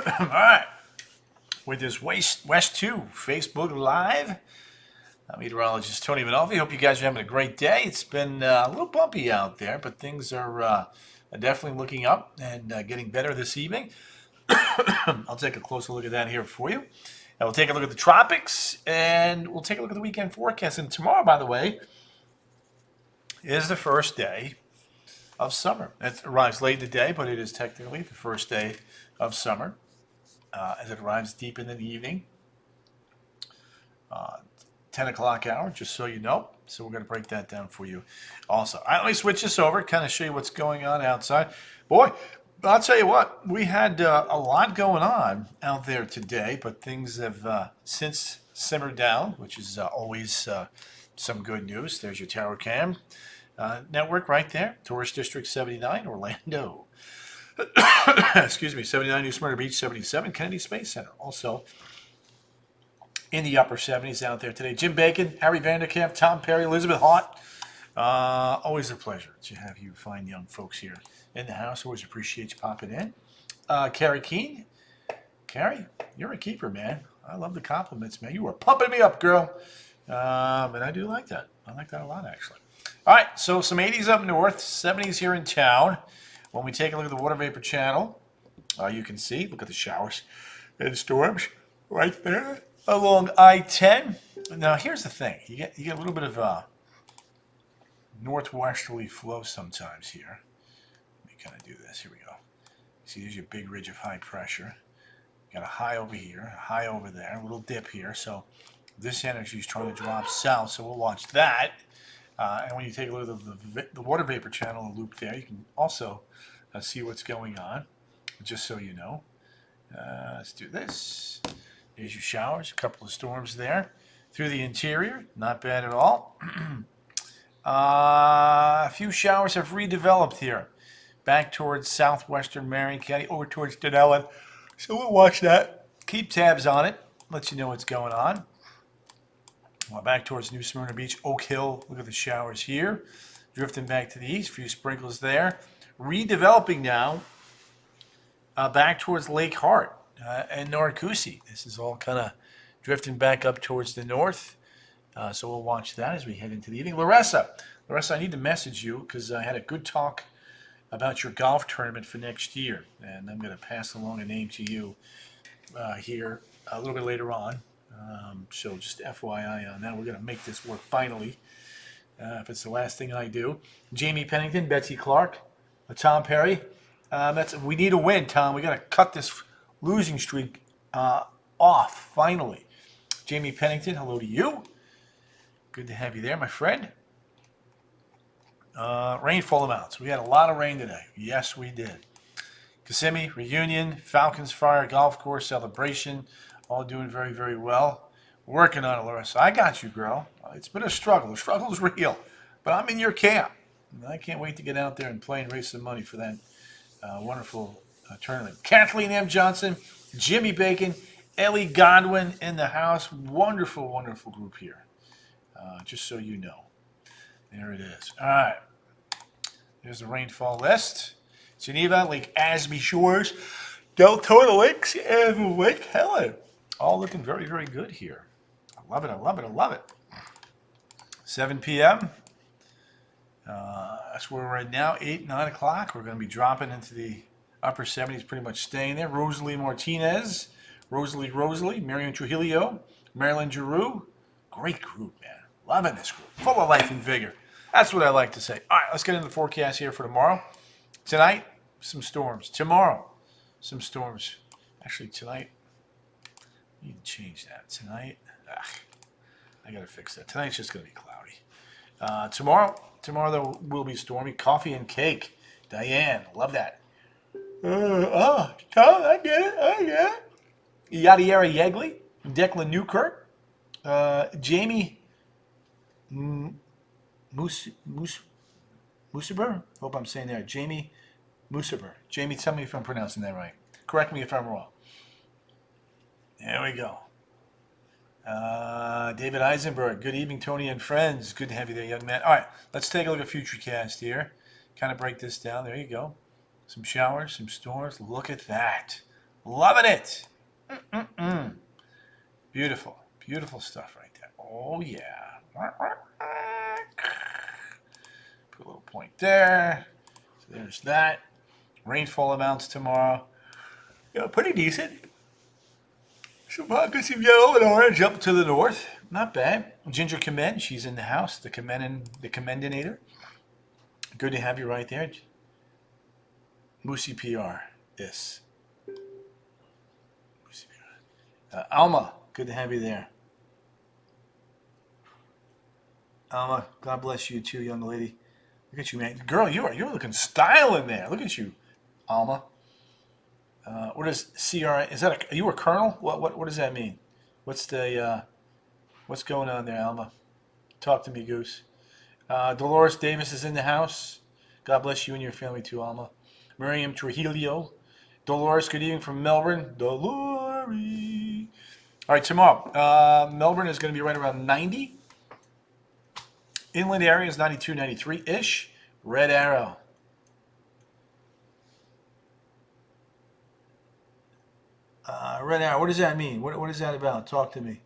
All right. With this West 2 Facebook Live, I'm meteorologist Tony Manolfi. Hope you guys are having a great day. It's been a little bumpy out there, but things are definitely looking up and getting better this evening. I'll take a closer look at that here for you. And we'll take a look at the tropics, and we'll take a look at the weekend forecast. And tomorrow, by the way, is the first day of summer. It arrives late in the day, but it is technically the first day of summer as it arrives deep in the evening. 10 o'clock hour, just so you know. So we're going to break that down for you also. All right, let me switch this over, kind of show you what's going on outside. Boy, I'll tell you what, we had a lot going on out there today, but things have since simmered down, which is always some good news. There's your Tower Cam network right there, Tourist District 79, Orlando. Excuse me, 79 New Smyrna Beach, 77 Kennedy Space Center. Also in the upper 70s out there today. Jim Bacon, Harry Vanderkamp, Tom Perry, Elizabeth Haught. Always a pleasure to have you fine young folks here in the house. Always appreciate you popping in. Carrie Keene. Carrie, you're a keeper, man. I love the compliments, man. You are pumping me up, girl. And I do like that. I like that a lot, actually. All right, so some 80s up north, 70s here in town. When we take a look at the water vapor channel, you can see, look at the showers and storms right there along I-10. Now, here's the thing. You get a little bit of northwesterly flow sometimes here. Let me kind of do this. Here we go. See, there's your big ridge of high pressure. Got a high over here, a high over there, a little dip here. So this energy is trying to drop south, so we'll watch that. And when you take a look at the water vapor channel loop there, you can also see what's going on, just so you know. Let's do this. There's your showers, a couple of storms there. Through the interior, not bad at all. A few showers have redeveloped here. Back towards southwestern Marion County, over towards Denellen. So we'll watch that. Keep tabs on it. Let you know what's going on. Well, back towards New Smyrna Beach, Oak Hill. Look at the showers here. Drifting back to the east, a few sprinkles there. Redeveloping now back towards Lake Hart and Narcoossee. This is all kind of drifting back up towards the north. So we'll watch that as we head into the evening. Larissa, I need to message you because I had a good talk about your golf tournament for next year. And I'm going to pass along a name to you here a little bit later on. So just FYI on that. We're going to make this work finally. If it's the last thing I do. Jamie Pennington, Betsy Clark, Tom Perry. We need a win, Tom. We got to cut this losing streak off finally. Jamie Pennington, hello to you. Good to have you there, my friend. Rainfall amounts. We had a lot of rain today. Yes, we did. Kissimmee, Reunion, Falcons Fire, Golf Course, Celebration, all doing very, very well. Working on it, Larissa. I got you, girl. It's been a struggle. The struggle's real. But I'm in your camp. And I can't wait to get out there and play and raise some money for that wonderful tournament. Kathleen M. Johnson, Jimmy Bacon, Ellie Godwin in the house. Wonderful, wonderful group here. Just so you know. There it is. All right. There's the rainfall list. Geneva, Lake Asby Shores, Deltona Lakes, and Lake Helen. All looking very, very good here. I love it, I love it, I love it. 7 p.m. That's where we're at now, 8, 9 o'clock. We're going to be dropping into the upper 70s, pretty much staying there. Rosalie Martinez, Rosalie, Marion Trujillo, Marilyn Giroux. Great group, man. Loving this group. Full of life and vigor. That's what I like to say. All right, let's get into the forecast here for tomorrow. Tonight, some storms. Tomorrow, some storms. Actually, tonight, I need to change that. Tonight, I got to fix that. Tonight's just going to be cloudy. Tomorrow there will be stormy. Coffee and cake. Diane, love that. Tom, I get it. Yadiera Yegley, Declan Newkirk, Jamie Musaber. Hope I'm saying that. Jamie Musaber. Jamie, tell me if I'm pronouncing that right. Correct me if I'm wrong. There we go. David Eisenberg. Good evening, Tony and friends. Good to have you there, young man. All right, let's take a look at Futurecast here. Kind of break this down. There you go. Some showers, some storms. Look at that. Loving it. Mm-mm-mm. Beautiful. Beautiful stuff right there. Oh, yeah. Put a little point there. So there's that. Rainfall amounts tomorrow. Yeah, pretty decent. Some pockets of yellow and orange up to the north. Not bad. Ginger Commend, she's in the house. The Commendinator. Good to have you right there. Moosey PR. Yes. Alma, good to have you there. Alma, God bless you too, young lady. Look at you, man. Girl, you're looking style in there. Look at you, Alma. What is CR? Is that are you a colonel? What does that mean? What's the what's going on there, Alma? Talk to me, Goose. Dolores Davis is in the house. God bless you and your family too, Alma. Miriam Trujillo. Dolores, good evening from Melbourne. Dolores. All right, tomorrow, Melbourne is going to be right around 90. Inland area is 92, 93-ish. Red Arrow. Red Arrow, what does that mean? What is that about? Talk to me.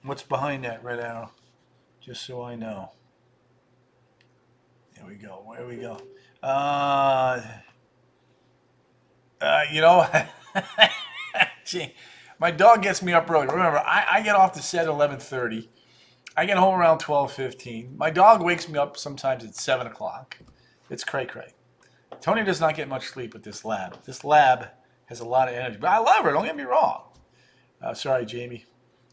What's behind that Red Arrow? Just so I know. There we go. Where we go? You know, gee, my dog gets me up early. Remember, I get off the set at 11:30. I get home around 12:15. My dog wakes me up sometimes at 7 o'clock. It's cray-cray. Tony does not get much sleep with this lab. This lab has a lot of energy. But I love her, don't get me wrong. Sorry, Jamie.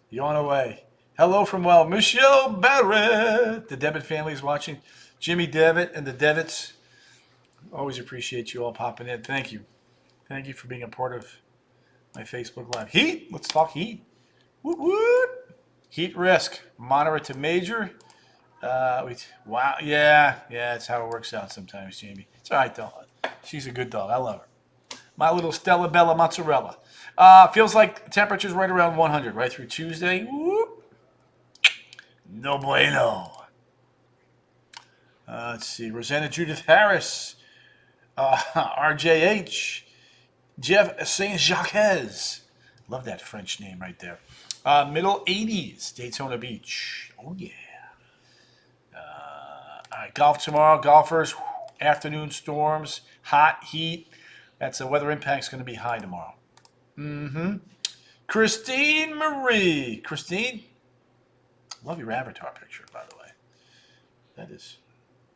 You're on away. Hello from, well, Michelle Barrett. The Devitt family is watching. Jimmy Devitt and the Devitts. Always appreciate you all popping in. Thank you. Thank you for being a part of my Facebook Live. Heat. Let's talk heat. Woot woot. Heat risk. Moderate to major. Wow. Yeah. That's how it works out sometimes, Jamie. It's all right, though. She's a good dog. I love her. My little Stella Bella Mozzarella. Feels like temperatures right around 100 right through Tuesday. Whoop. No bueno. Let's see. Rosanna Judith Harris. RJH. Jeff St. Jacques. Love that French name right there. Middle 80s. Daytona Beach. Oh, yeah. All right, golf tomorrow. Golfers, afternoon storms, hot heat. That's the weather impact's going to be high tomorrow. Christine Marie. Christine, love your avatar picture, by the way.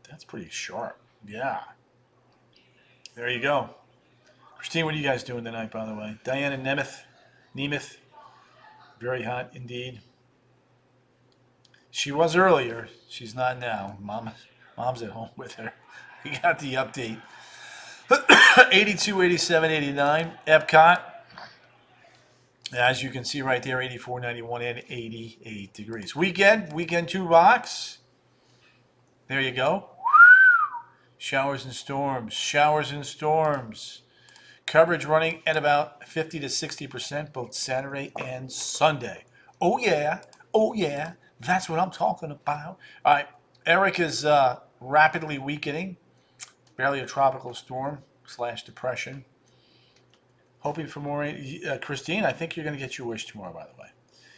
That's pretty sharp. Yeah. There you go. Christine, what are you guys doing tonight, by the way? Diana Nemeth. Very hot indeed. She was earlier. She's not now. Mom's at home with her. We got the update. 82, 87, 89. Epcot. As you can see right there, 84, 91, and 88 degrees. Weekend 2 box. There you go. Showers and storms. Coverage running at about 50 to 60% both Saturday and Sunday. Oh, yeah. That's what I'm talking about. All right. Eric is rapidly weakening. Barely a tropical storm / depression. Hoping for more. Christine, I think you're going to get your wish tomorrow, by the way.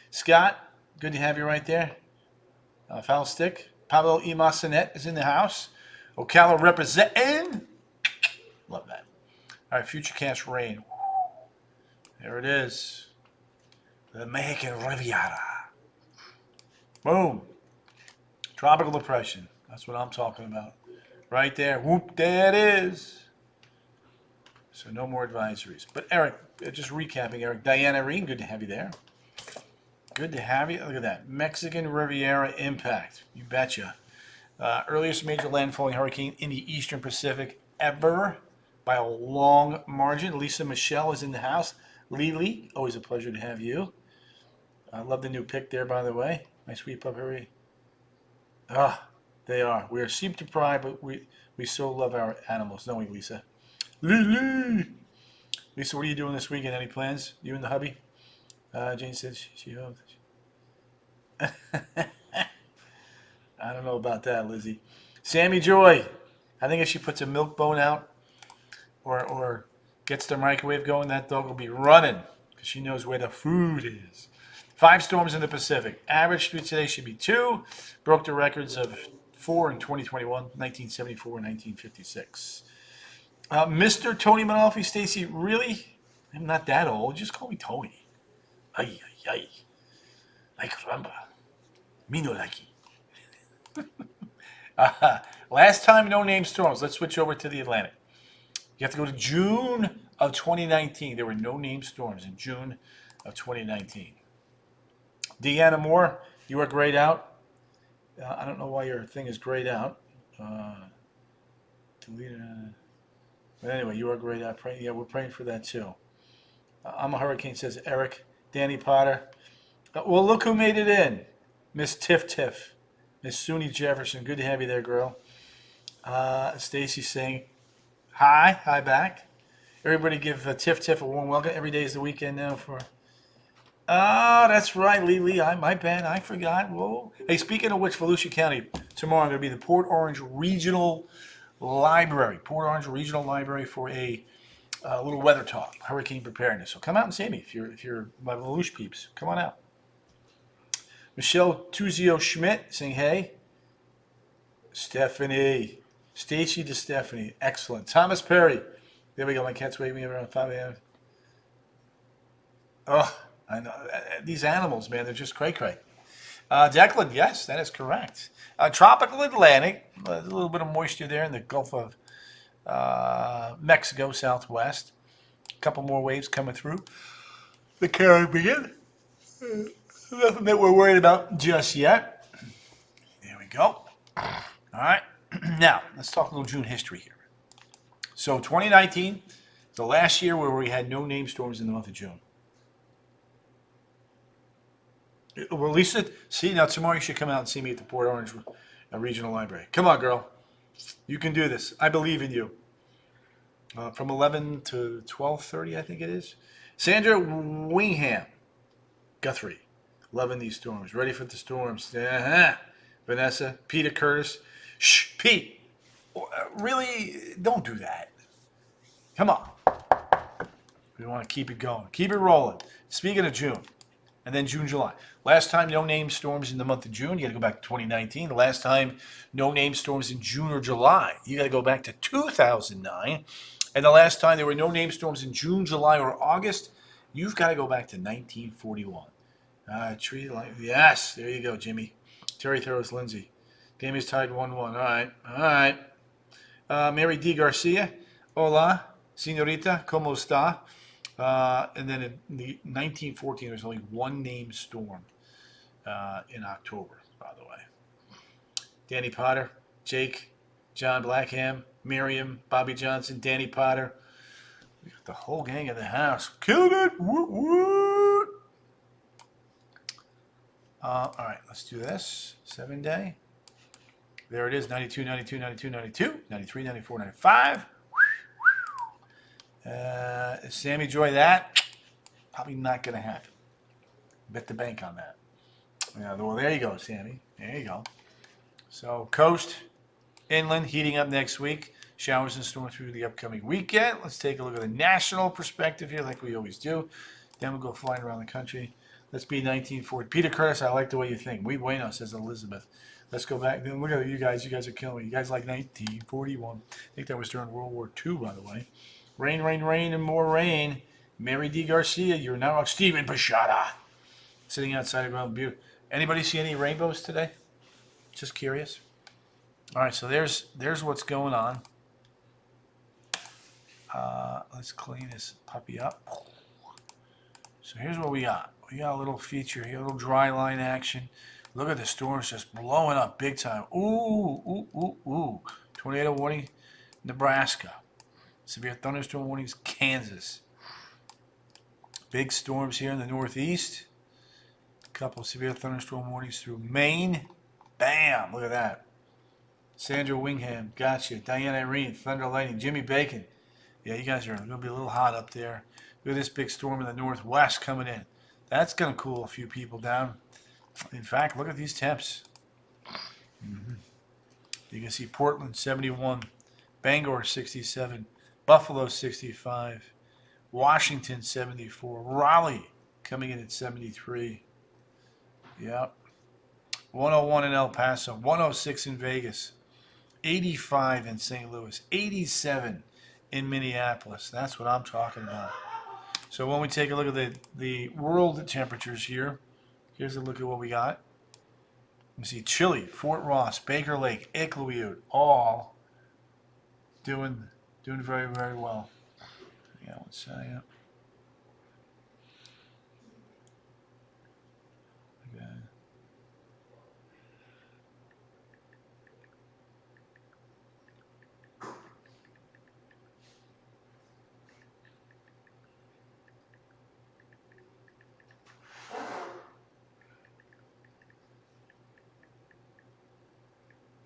Scott, good to have you right there. Foul stick. Pablo Imasanet is in the house. Ocala representing. Love that. All right, Futurecast rain. There it is. The Mexican Riviera. Boom. Tropical depression. That's what I'm talking about. Right there. Whoop, there it is. So no more advisories. But Eric, just recapping, Eric. Diana Reen, good to have you there. Good to have you. Look at that. Mexican Riviera impact. You betcha. Earliest major landfalling hurricane in the Eastern Pacific ever by a long margin. Lisa Michelle is in the house. Lily, always a pleasure to have you. I love the new pick there, by the way. My sweet puppery. They are. We are sheep deprived, but we so love our animals, don't we, Lisa? Lily! Lisa, what are you doing this weekend? Any plans? You and the hubby? Jane said she hoped. I don't know about that, Lizzie. Sammy Joy. I think if she puts a milk bone out or gets the microwave going, that dog will be running because she knows where the food is. 5 storms in the Pacific. Average through today should be 2. Broke the records of 4 in 2021, 1974, and 1956. Mr. Tony Manolfi, Stacy, really? I'm not that old. Just call me Tony. Ay, ay, ay. Ay, caramba. Me no lucky. Last time, no name storms. Let's switch over to the Atlantic. You have to go to June of 2019. There were no name storms in June of 2019. Deanna Moore, you are grayed out. I don't know why your thing is grayed out. But anyway, you are grayed out. Yeah, we're praying for that too. I'm a Hurricane, says Eric. Danny Potter. Well, look who made it in. Miss Tiff Tiff. Miss Suni Jefferson. Good to have you there, girl. Stacy saying, hi back. Everybody give Tiff Tiff a warm welcome. Every day is the weekend now for... Oh, that's right, Lee. My bad. I forgot. Whoa. Hey, speaking of which, Volusia County, tomorrow I'm going to be the Port Orange Regional Library. Port Orange Regional Library for a little weather talk, hurricane preparedness. So come out and see me if you're my Volusia peeps. Come on out. Michelle Tuzio Schmidt saying hey. Stephanie. Stacy to Stephanie. Excellent. Thomas Perry. There we go. My cat's waving around 5 a.m. Oh, I know. These animals, man, they're just cray-cray. Declan, yes, that is correct. Tropical Atlantic. A little bit of moisture there in the Gulf of Mexico, southwest. A couple more waves coming through the Caribbean. Nothing that we're worried about just yet. There we go. All right. Now, let's talk a little June history here. So 2019, the last year where we had no name storms in the month of June. Release it. See, now tomorrow you should come out and see me at the Port Orange Regional Library. Come on, girl. You can do this. I believe in you. From 11 to 12:30, I think it is. Sandra Wingham. Guthrie. Loving these storms. Ready for the storms. Vanessa. Peter Curtis. Shh, Pete. Really, don't do that. Come on. We want to keep it going. Keep it rolling. Speaking of June, and then June, July. Last time no name storms in the month of June, you got to go back to 2019. The last time no name storms in June or July, you got to go back to 2009. And the last time there were no name storms in June, July, or August, you've got to go back to 1941. Yes, there you go, Jimmy. Terry Thoros Lindsay. Game is tied 1-1. All right. Mary D. Garcia. Hola, señorita, ¿cómo está? And then in the 1914, there's only one name storm in October, by the way. Danny Potter, Jake, John Blackham, Miriam, Bobby Johnson, Danny Potter. We got the whole gang in the house. Killed it! Woot, woot! All right, let's do this. 7-day. There it is, 92, 92, 92, 92, 93, 94, 95. Sammy Joy, that probably not going to happen. Bet the bank on that. Yeah, well, there you go, Sammy. There you go. So, coast, inland, heating up next week. Showers and storms through the upcoming weekend. Let's take a look at the national perspective here, like we always do. Then we'll go flying around the country. Let's be 1940. Peter Curtis, I like the way you think. Muy bueno, says Elizabeth. Let's go back. Look at you guys. You guys are killing me. You guys like 1941. I think that was during World War II, by the way. Rain, rain, rain, and more rain. Mary D. Garcia, you're now on Stephen Pashada. Sitting outside of Ground Butte. Anybody see any rainbows today? Just curious. All right, so there's what's going on. Let's clean this puppy up. So here's what we got. We got a little feature here, a little dry line action. Look at the storms just blowing up big time. Ooh. Tornado warning, Nebraska. Severe thunderstorm warnings, Kansas. Big storms here in the northeast. A couple of severe thunderstorm warnings through Maine. Bam! Look at that. Sandra Wingham, gotcha. Diane Irene, Thunder Lightning, Jimmy Bacon. Yeah, you guys are going to be a little hot up there. Look at this big storm in the northwest coming in. That's going to cool a few people down. In fact, look at these temps. You can see Portland, 71. Bangor 67, Buffalo 65, Washington 74, Raleigh coming in at 73. Yep. 101 in El Paso, 106 in Vegas, 85 in St. Louis, 87 in Minneapolis. That's what I'm talking about. So when we take a look at the world temperatures here, here's a look at what we got. You see Chile, Fort Ross, Baker Lake, Iqaluit, all doing very, very well. Yeah, let's say yeah. Okay.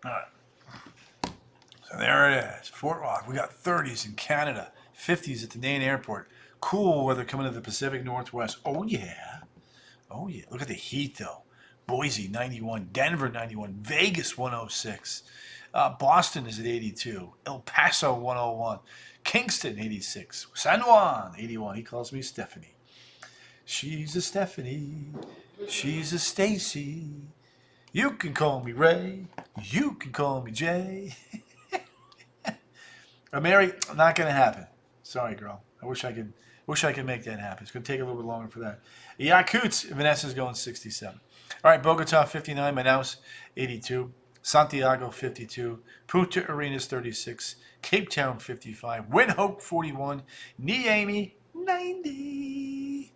All right. So there it is, Fort Rock. We got 30s in Canada, 50s at the Nain Airport. Cool weather coming to the Pacific Northwest. Oh, yeah. Oh, yeah. Look at the heat, though. Boise, 91. Denver, 91. Vegas, 106. Boston is at 82. El Paso, 101. Kingston, 86. San Juan, 81. He calls me Stephanie. She's a Stephanie. She's a Stacy. You can call me Ray. You can call me Jay. Mary, not going to happen. Sorry, girl. I wish I could make that happen. It's going to take a little bit longer for that. Yakutsk, Vanessa's going 67. All right, Bogota 59, Manaus 82, Santiago 52, Punta Arenas 36, Cape Town 55, Windhoek 41, Niamey 90,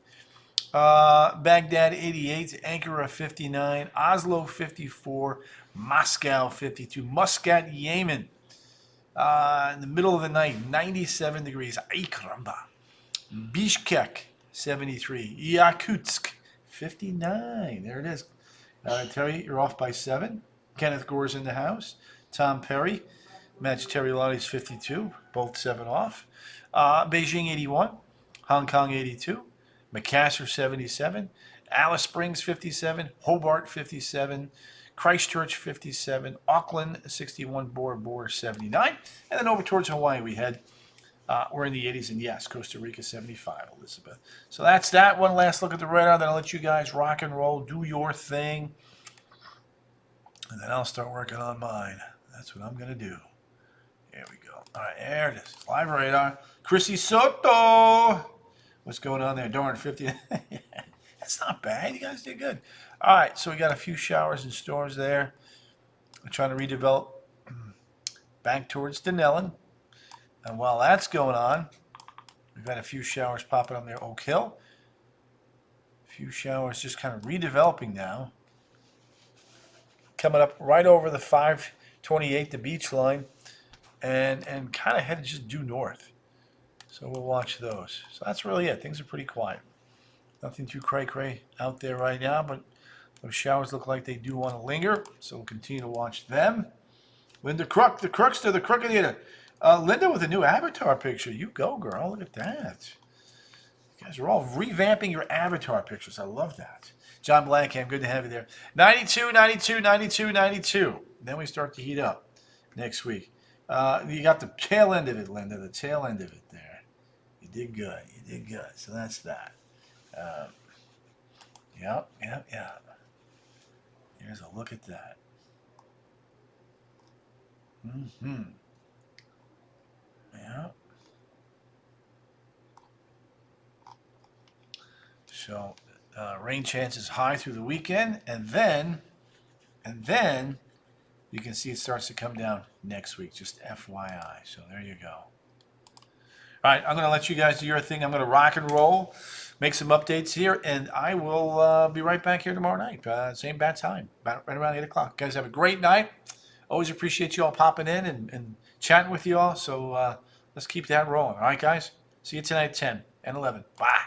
Baghdad 88, Ankara 59, Oslo 54, Moscow 52, Muscat, Yemen. In the middle of the night, 97 degrees. Ay, caramba. Bishkek, 73. Yakutsk, 59. There it is. Terry, you're off by 7. Kenneth Gore's in the house. Tom Perry. Match Terry Lottie's 52. Both 7 off. Beijing, 81. Hong Kong, 82. Macassar, 77. Alice Springs, 57. Hobart, 57. Christchurch 57, Auckland 61, Bora Bora 79, and then over towards Hawaii we head. We're in the 80s, and yes, Costa Rica 75, Elizabeth. So that's that. One last look at the radar, then I'll let you guys rock and roll, do your thing, and then I'll start working on mine. That's what I'm going to do. Here we go. All right, there it is. Live radar. Chrissy Soto. What's going on there? Darn, 50. That's not bad. You guys did good. All right, so we got a few showers and storms there. I'm trying to redevelop back towards Denellen. And while that's going on, we've had a few showers popping up there, Oak Hill. A few showers just kind of redeveloping now. Coming up right over the 528, the beach line, and kind of headed just due north. So we'll watch those. So that's really it. Things are pretty quiet. Nothing too cray-cray out there right now, but those showers look like they do want to linger, so we'll continue to watch them. Linda Crook, the Crookster, the Crook of the Linda with a new avatar picture. You go, girl. Look at that. You guys are all revamping your avatar pictures. I love that. John Blackham, good to have you there. 92, 92, 92, 92. Then we start to heat up next week. You got the tail end of it, Linda, the tail end of it there. You did good. You did good. So that's that. Yep. Here's a look at that. Yep. So rain chances high through the weekend, and then you can see it starts to come down next week. Just FYI. So there you go. All right, I'm going to let you guys do your thing. I'm going to rock and roll, make some updates here, and I will be right back here tomorrow night. Same bad time, right around 8 o'clock. Guys, have a great night. Always appreciate you all popping in and chatting with you all. So let's keep that rolling. All right, guys? See you tonight at 10 and 11. Bye.